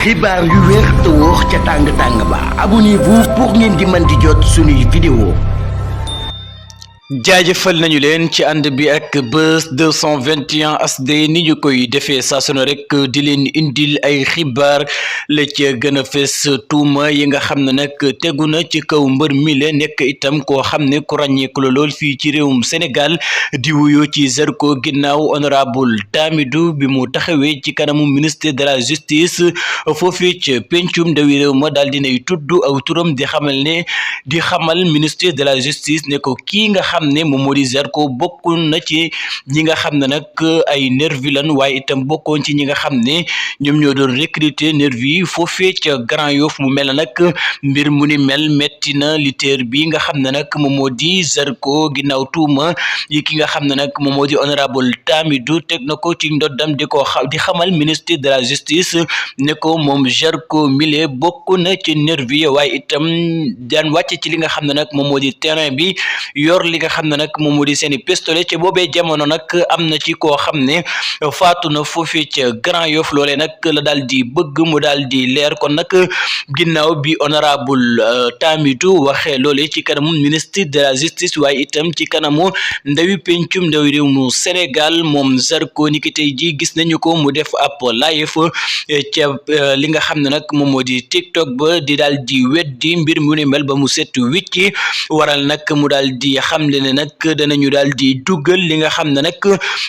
xibaar yu wér te wóor ca tàng ba abonnez-vous pour ngeen di mën di jot suñuy vidéo. jaajëfal nañu leen ci ànd bi ak Buzz 221 HD ni ñu koy defee saa su ne rek di leen indil ay xibaar la ca gën a fees tuuma yi nga xam ne nag tegu na ci kaw mbër mi la nekk itam koo xam ne ku ràññeeku la lool fii ci réewum Sénégal di wuyoo ci Zarko ginnaaw honorable Tamidou bi mu taxawee ci kanamu ministre de la justice foofii ca pencum ndawi réew ma daal dinay tudd aw turam di xamal ministre de la justice ne ko kii nga xam ne moom moo di Zarko bokkoon na ci ñi nga xam ne nag ay nervi lan waaye itam bokkoon ci ñi nga xam ne ñoom ñoo doon recruter nervi yi foofee ca Grand Yoff mu mel na nag mbir mu ni mel metti na lutteur bi nga xam ne nag moom moo di Zarko ginnaaw tuuma yi ki nga xam ne nag moom moo di honorable Tamidou teg na ko ci ndoddam di xamal ministre de la justice ne ko moom Zarko mile bokk na ci nervi waaye itam daan wàcc ci li nga xam ne nag moom moo di terrain bi yor li nga xam ne nag moom moo di seeni pistolet ci boobee jamono nag am na ci koo xam ne faatu na foofee ca Grand Yoff loolee nag la daal di bëgg mu daal di leer kon nag ginnaaw bi honorable Tamidou waxee loolee ci kanamu ministre de la justice waaye itam ci kanamu ndawi pencum ndawi réew mu Sénégal moom Zarko ni ki tey ji gis nañu ko mu def ab live ca li nga xam ne nag moom moo di TikTok ba di daal di weddi mbir mu ne mel ba mu set wicci waral nag mu daal di xamle ne nag danañu daal di dugal li nga xam ne nag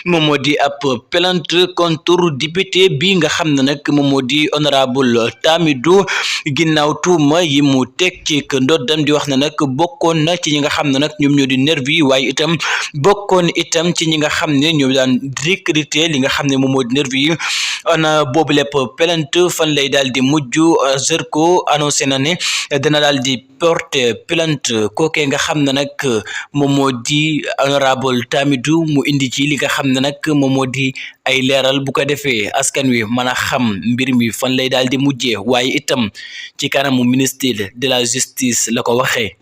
moom moo di ab plainte contre député bi nga xam ne nag moom moo di honorable Tamidou ginnaaw tuuma yi mu teg ci ndoddam di wax ne nag bokkoon na ci ñi nga xam ne nag ñoom ñoo di nervi waaye itam bokkoon itam ci ñi nga xam ne ñoo daan recruter li nga xam ne moom moo di nervi yi ana boobu lépp plainte fan lay daal di mujj Zarko annoncé na ne dana daal di porter plainte kookee nga xam ne nag moom moo di honorable Tamidou mu indi ci li nga xam ne nag moom moo di ay leeral bu ko defee askan wi mën a xam mbir mi fan lay daal di mujjee waaye itam ci kanamu ministre de la justice la ko waxee.